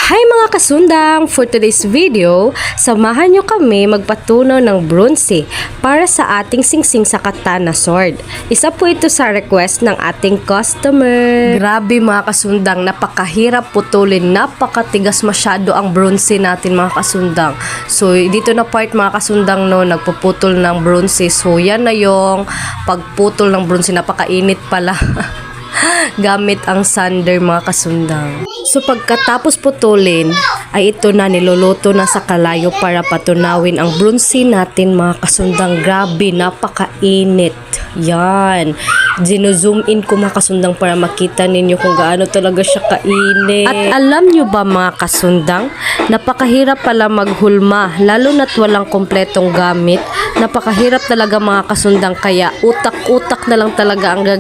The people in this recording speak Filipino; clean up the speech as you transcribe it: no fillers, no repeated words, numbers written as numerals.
Hi mga kasundang! For today's video, samahan nyo kami magpatunaw ng bronze para sa ating singsing sa katana sword. Isa po ito sa request ng ating customer. Grabe mga kasundang, napakahirap putulin, napakatigas masyado ang bronze natin mga kasundang. So dito na part mga kasundang no, nagpuputol ng bronze. So yan na yung pagputol ng bronze, napakainit pala. Gamit ang sander mga kasundang. So pagkatapos putulin ay ito na niluluto na sa kalayo para patunawin ang bronze natin mga kasundang. Grabe, napakainit. Yan. Zino-zoom in ko mga kasundang para makita ninyo kung gaano talaga siya kainit. At alam nyo ba mga kasundang, napakahirap pala maghulma lalo na't walang kompletong gamit. Napakahirap talaga mga kasundang, kaya utak-utak na lang talaga ang gagawin.